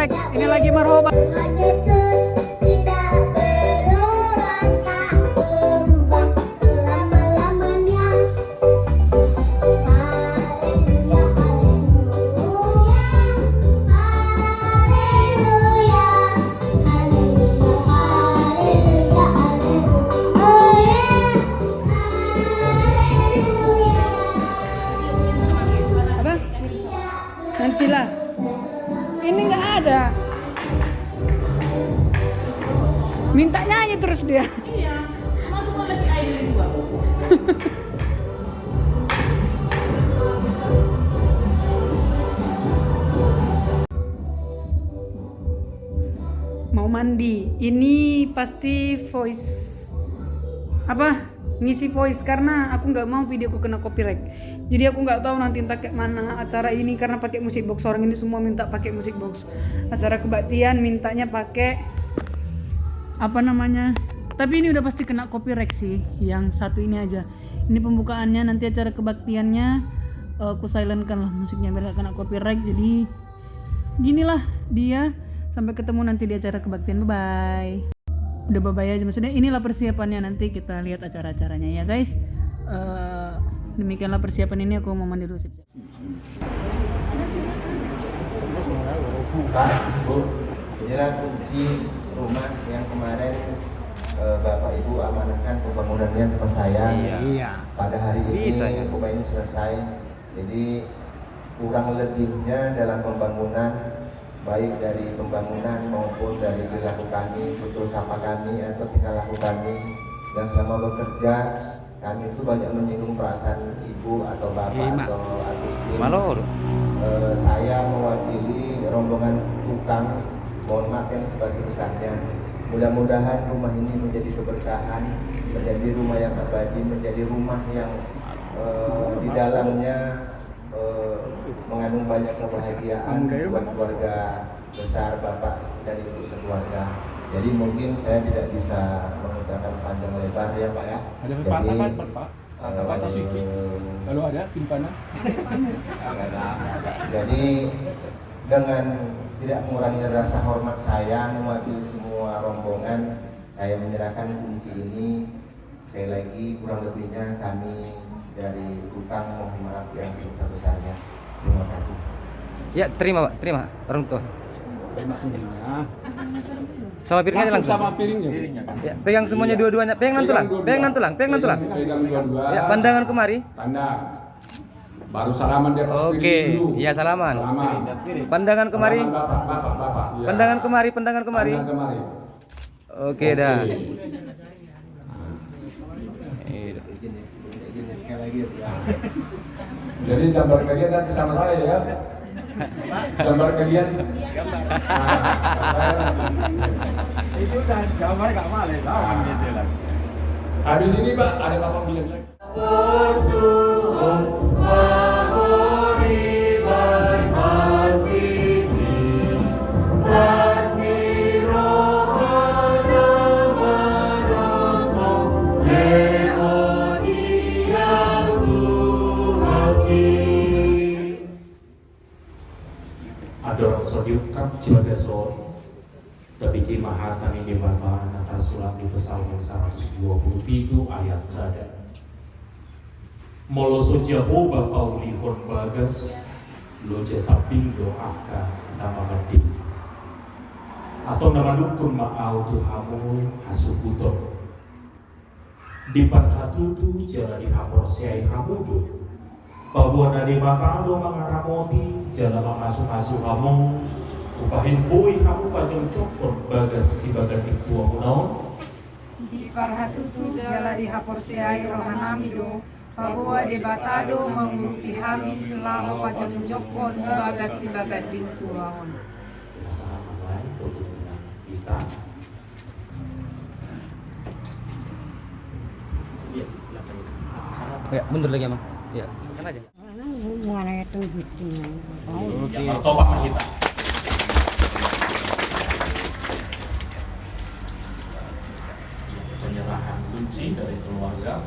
copyright. Ini lagi marhoba. Nantilah. Ini nggak ada. Minta nyanyi terus dia. Iya, masuk lagi air juga. Mau mandi. Ini pasti voice apa? Ngisi voice karena aku nggak mau videoku kena copyright. Jadi aku nggak tahu nanti entah kayak mana acara ini karena pakai musik box. Orang ini semua minta pakai musik box. Acara kebaktian mintanya pakai apa namanya? Tapi ini udah pasti kena copyright sih. Yang satu ini aja. Ini pembukaannya, nanti acara kebaktiannya aku silentkan lah musiknya biar gak kena copyright. Jadi ginilah dia. Sampai ketemu nanti di acara kebaktian. Bye bye. Udah bye bye aja, maksudnya inilah persiapannya, nanti kita lihat acara-acaranya ya guys. Demikianlah persiapan ini, aku mau mandi dulu. Pak, Bu, inilah fungsi rumah yang kemarin Bapak Ibu amanahkan pembangunannya sama saya. Iya. Pada hari ini Bisa, ya. rumah ini selesai. Jadi kurang lebihnya dalam pembangunan, baik dari pembangunan maupun dari perilaku kami, tutur sapa kami atau tingkah laku kami yang selama bekerja, kami itu banyak menyinggung perasaan ibu atau bapak atau Agustin. Saya mewakili rombongan tukang, mohon maaf yang sebesar-besarnya. Mudah-mudahan rumah ini menjadi keberkahan, menjadi rumah yang abadi, menjadi rumah yang di dalamnya mengandung banyak kebahagiaan buat keluarga besar bapak dan ibu sekeluarga. Jadi mungkin saya tidak bisa mengucapkan panjang lebar ya Pak ya. Ada pepatah Pak? Kata Siki. Lalu ada simpanan? Jadi dengan tidak mengurangi rasa hormat saya mewakili semua rombongan, saya menyerahkan kunci ini. Sekali lagi kurang lebihnya kami dari tukang mohon maaf yang sebesar-besarnya. Terima kasih. Ya, terima Pak, terima orang tua. Terima kunjungnya. Sama piringnya langsung. Sama piringnya. Ya, pegang semuanya dua-duanya. Pegang nantulang, pegang nantulang, pegang nantulang. Pegang dua-dua. Ya, pandangan kemari. Pandang. Baru salaman di atas Oke, piring dulu. ya salaman. Salaman. Pandangan kemari. Salaman Bapak. Ya. Pandangan kemari, pandangan kemari. Pandang kemari. Oke dah. Sekali lagi ya. Jadi gambar kalian nanti sama saya ya. Gambar kalian. Itu udah gambar gak males lawan gitu lah. Habis ini Pak ada Bapak bilang lagi. Ador sodiukap jaga sor tapi di mahatan ini bataan atas surat di Psalm 127 ayat sada moloso Jehovah paulihon bagas lo jasaping doaka nama mati atau nama dukun ma'au tuhamu hasukuto di parhatutu jala di haporsiai hamudu bahwa dari bakado mengaramoti jalan mengasuh-asuh kamu upahin pui kamu pajang cokot bagas si bagat itu amunau Di parhatutu jala di haporsiai rohanamido bahwa di batado mengurupi hami laho pajang jokon bagas si bagat bintu laon. selamat lain untuk kita Ya, mundur lagi Emang. Ya, kan aja. bertobat kita penyerahan kunci dari keluarga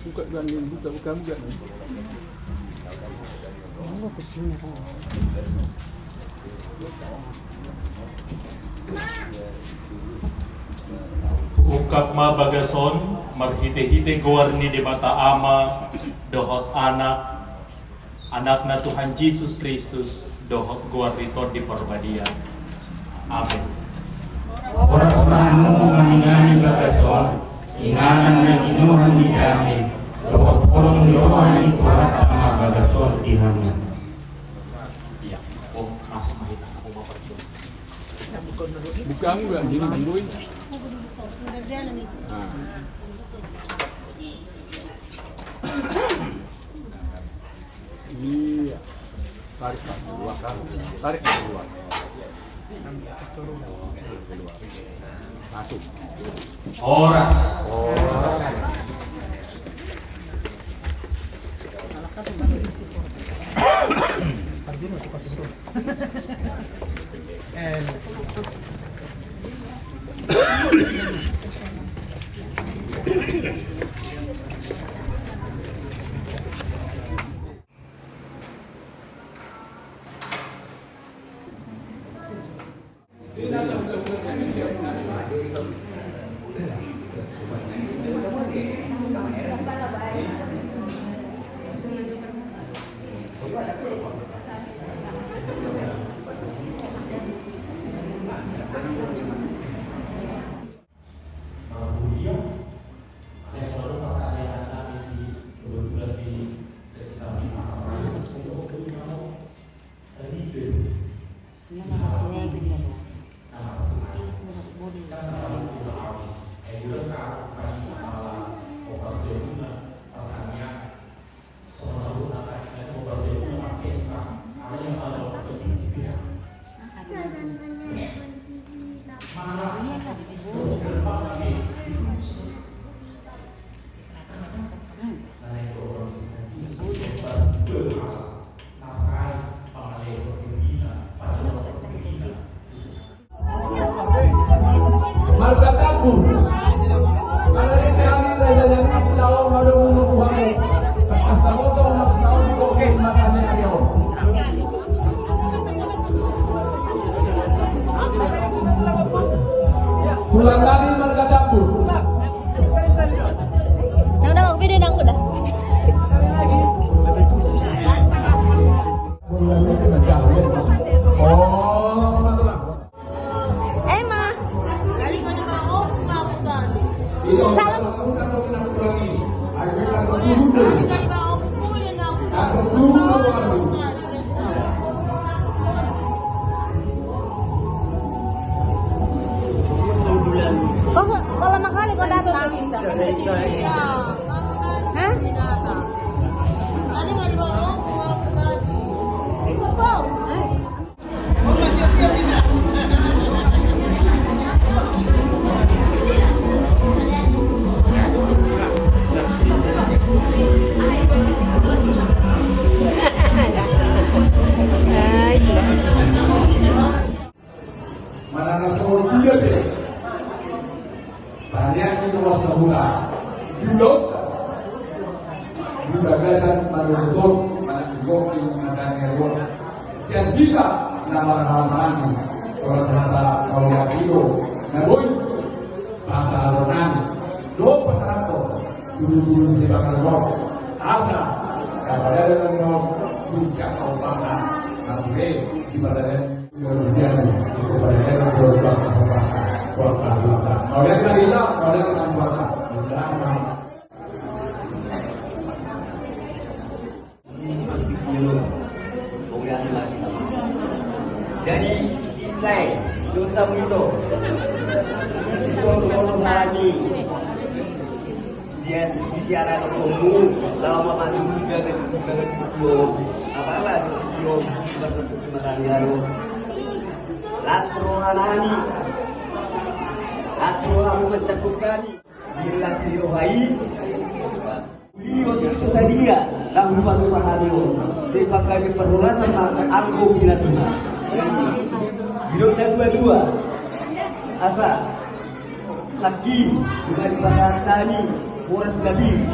Buka ganding, buka. Ungkap ma bagason, marhite-hite gowarni di mata ama, dohot anakna Tuhan Yesus Kristus, dohot gowarito di perbadian. Amin. Orang-orangmu meningani bagason, inganan na inuhan ni kami, dohot orang dohan itu ama bagason ihanan. Iya, masuk mahita aku mau pergi. Buka mo ganding, bandoy. Iya. Tarik keluar. Masuk. Horas. Pulang kami marga dapur. Udah mau video nang udah. Ma. Kali ko na ako, mabutan. Salam. Kalau makali kau datang. Iya. Hah? Tadi nggak dibawa, mau lagi. Wow. Mana nasional dia deh. Banyak itu wasa buka. Duluk. Gagasan manusia mana joki mana ngerwon. Jika nama halaman kalau kata kalau wakilo naboy bahasa Ronan do pasarato dulu di bakal roh asa kepada dengan puncak opana nanti di badan kemudian kepada dengan kuasa oleh kita oleh kuasa Jadi kita terutama itu suatu lagi dia bicara umum lama masuk juga ke studio apa studio berkesimpulan Lasrohanani Lasrohan mencakupan jelas dirohai untuk sesadia lalu pahadiyo sebagai perulasan aku binatuna hidupnya dua-dua asa laki dengan dibatani boras gabi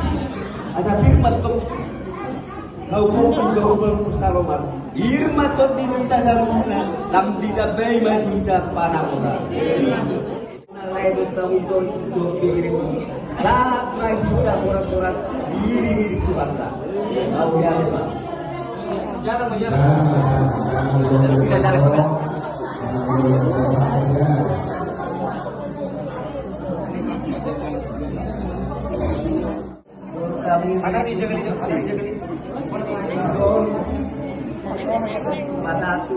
asa firman to kau kau saloman irma to dinita saruna lam ditabai majita panapura lain tahu to piring saat majita surat-surat diri Tuhan tak kau ya lepas jangan ada di jaga Masatu.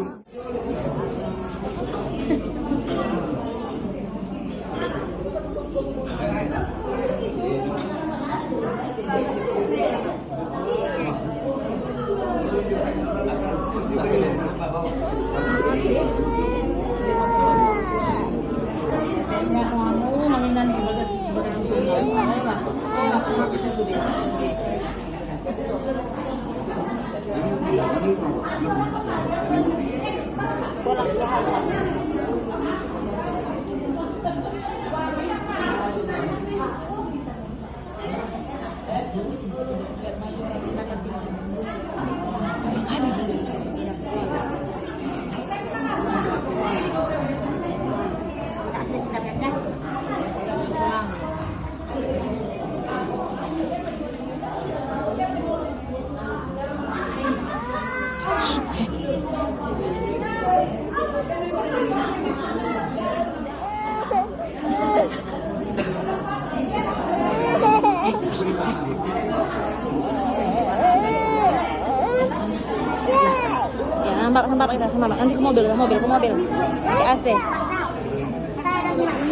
Ya, sambar kita, sambar. Nanti ke mobil. Pakai AC.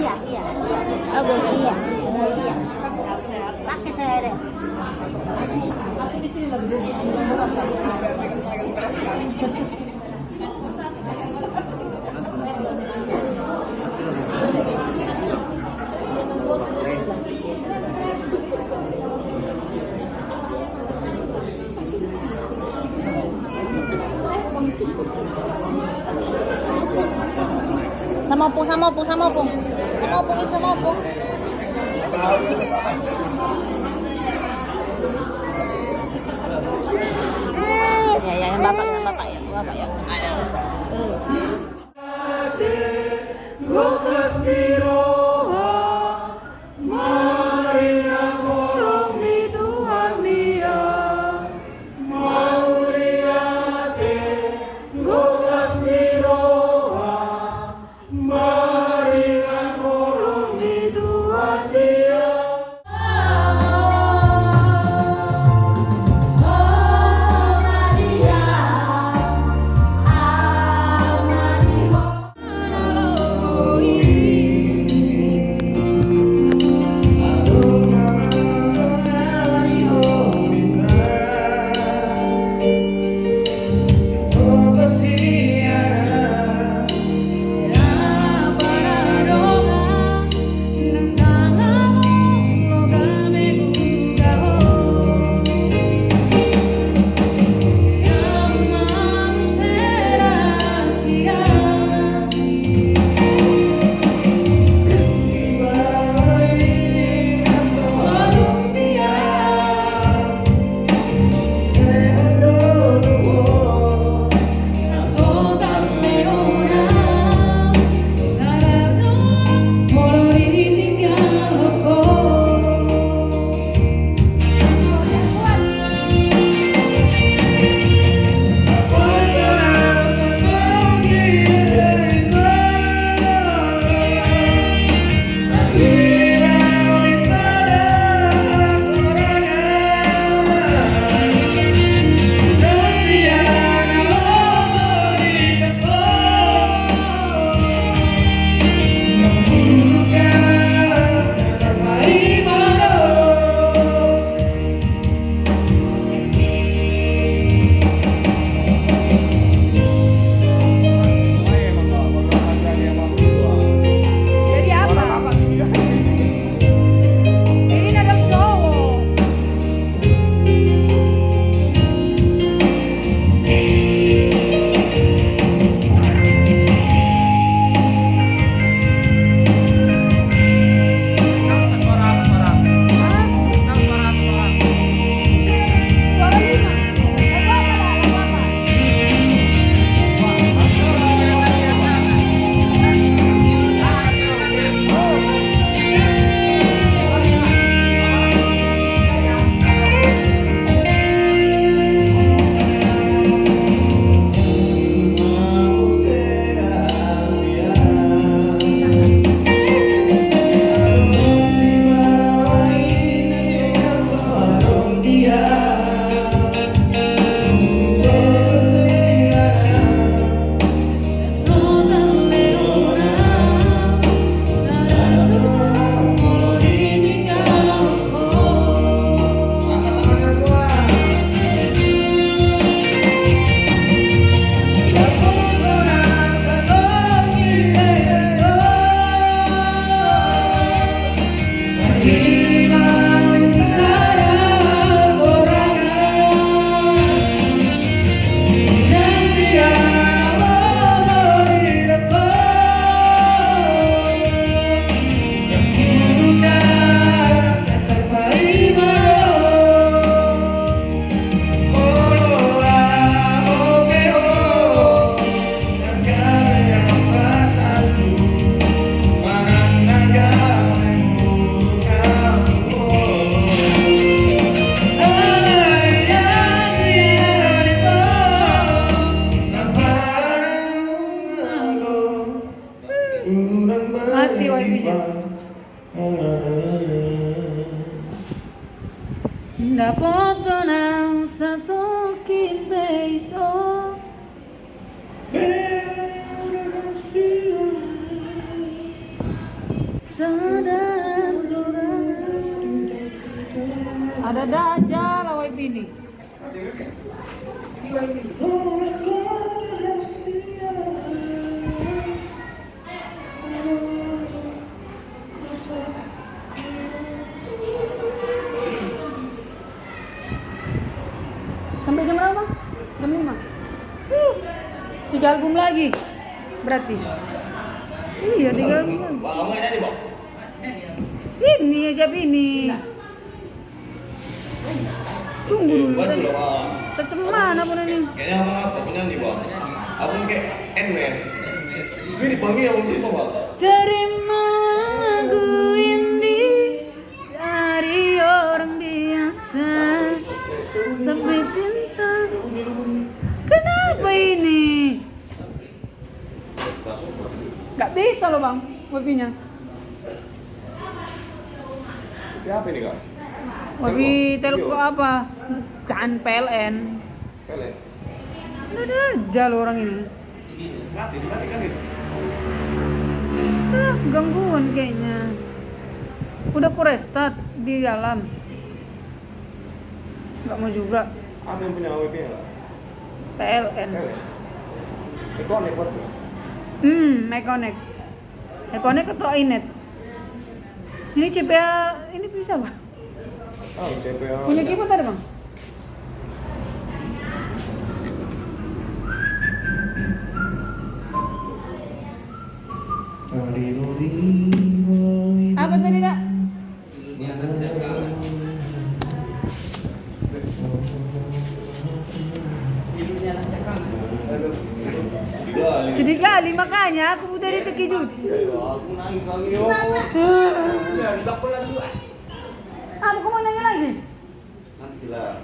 Iya. Bagus. Iya. Pakai saya deh. Di sini lebih sama opung. Ya, yang bapak ya. Maria, Dapat nang satu kimbeito. Sadar jurang. Ada dajal awai bini. Sampai jam berapa? Jam 5. 3 album lagi. Berarti. Iya, 3 album lagi. Ini siapa ini? Tunggu dulu tadi. Tercemana pun ini. Kayaknya apa penyanyi bang? Abang kayak NWS. Gue dipanggil abang siapa bang? Terima lagu ini dari orang biasa, tapi cinta kenapa ini? Gak bisa loh bang, wifi-nya. Apa ini kak? Wifi telco apa? Bukan PLN. Kalian? Ada aja loh orang ini. Dimatikan itu. Gangguan kayaknya. Udah ku restart di dalam. Gak mau juga. Apa yang punya WP nya? PLN. Ikonik buat. Meconnect. Meconnect atau iNet? Ini CPA, ini bisa bang? Oh, CPA. Punya keyboard ada bang? Apa tadi kak? Sedih kali makanya aku udah terkejut. Aku nangis lagi nih. Kamu mau nanya lagi? Nanti lah.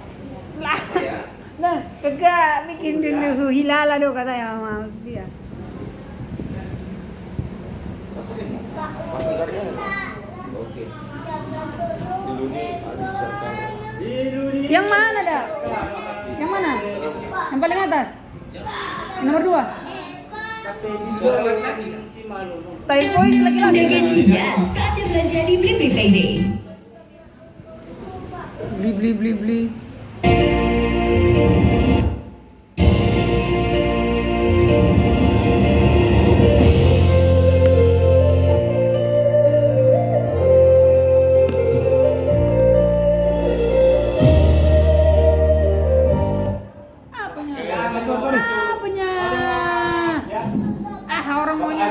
Lah, nah, kagak bikin dulu hilala dong katanya sama dia. Pasang cari kan? Oke. Dulu nih habis serkan. Yang mana dah? Yang mana? Yang paling atas? Nomor 2. Style voice laki-laki. Udah gajinya, saatnya belanja di Blibli Payday. Beli. Apanya? Orang maunya.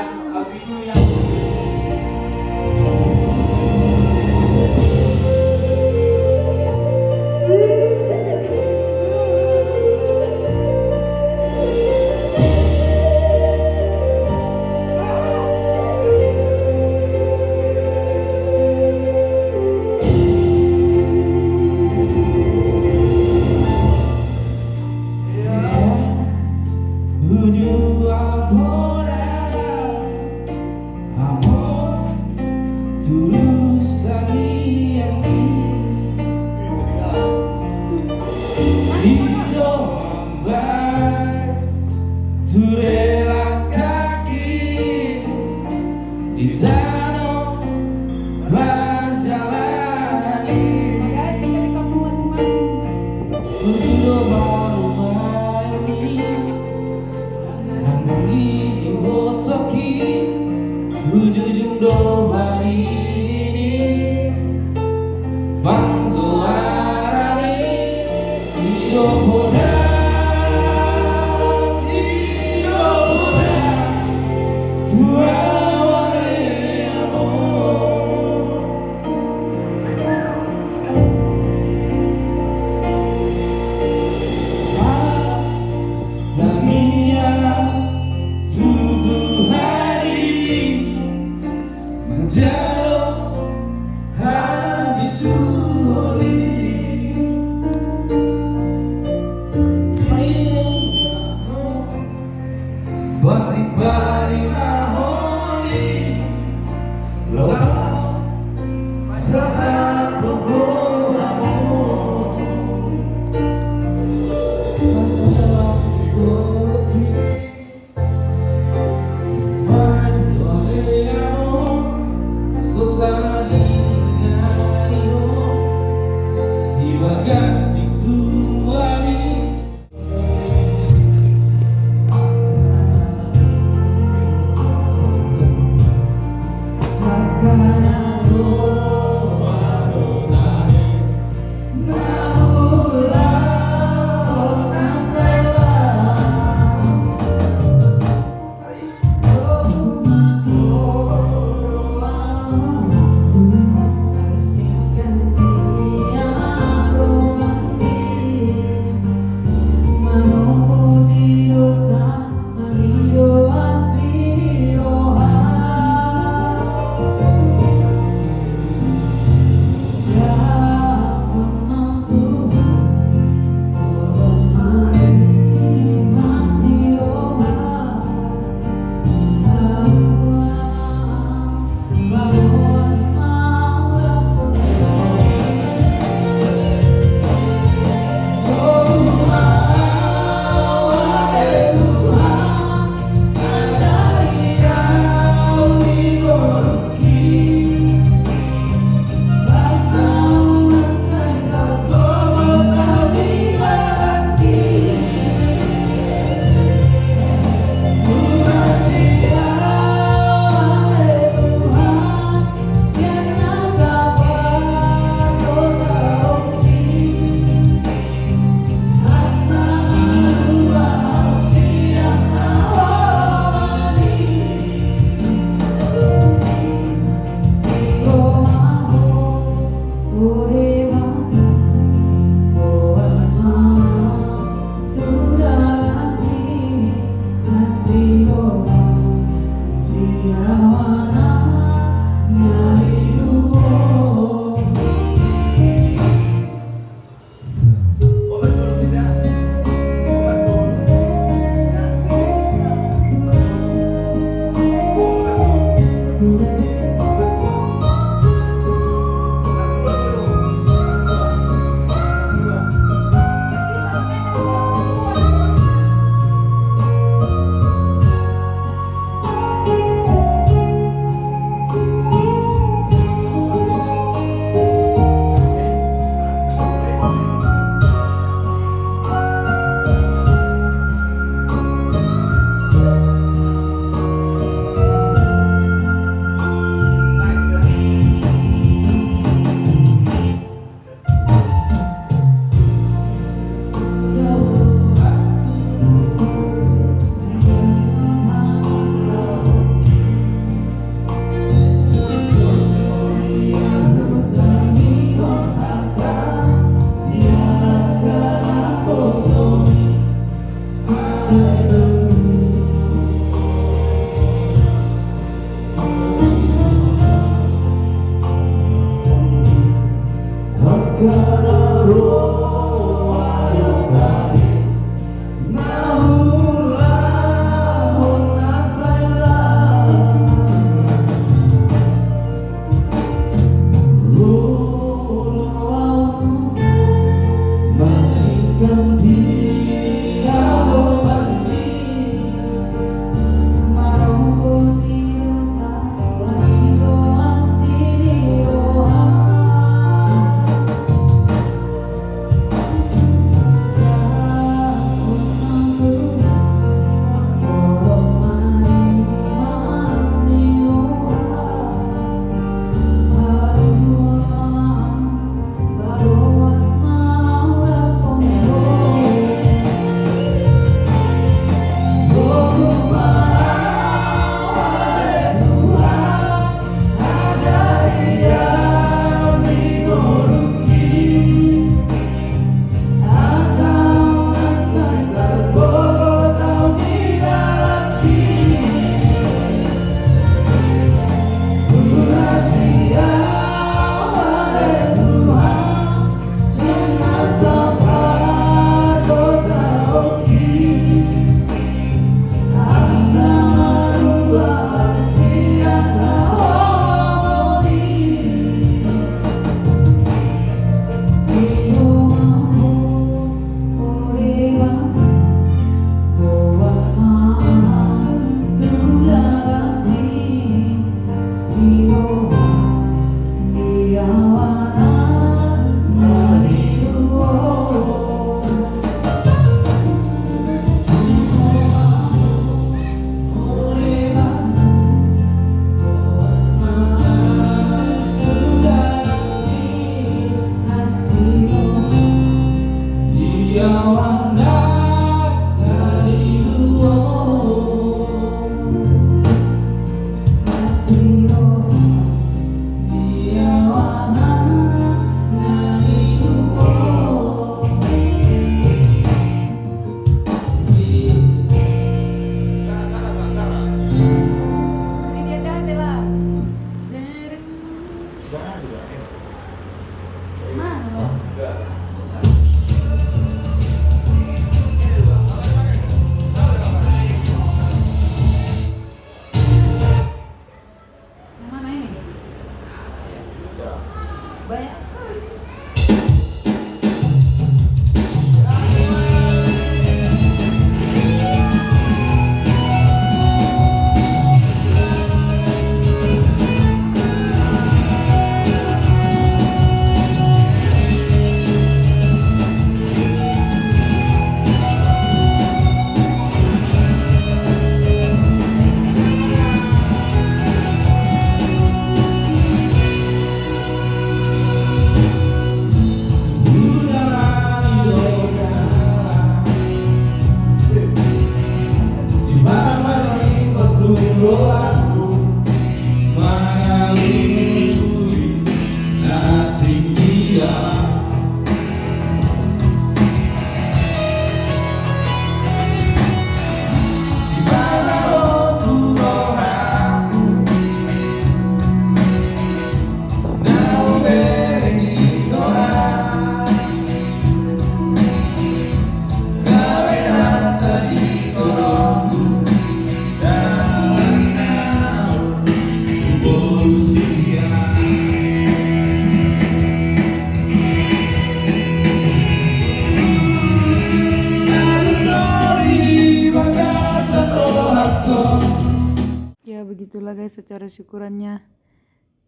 itulah guys secara syukurannya.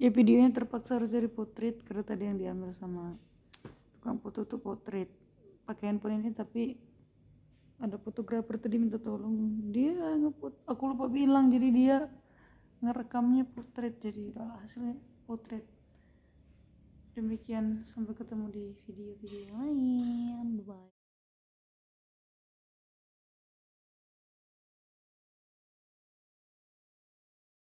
Ya videonya terpaksa harus dari potret karena tadi yang diambil sama tukang foto tuh potret pakai handphone ini, tapi ada fotografer tadi minta tolong, dia aku lupa bilang, jadi dia ngerekamnya potret, jadi udah hasilnya potret. Demikian, sampai ketemu di video-video yang lain, bye bye.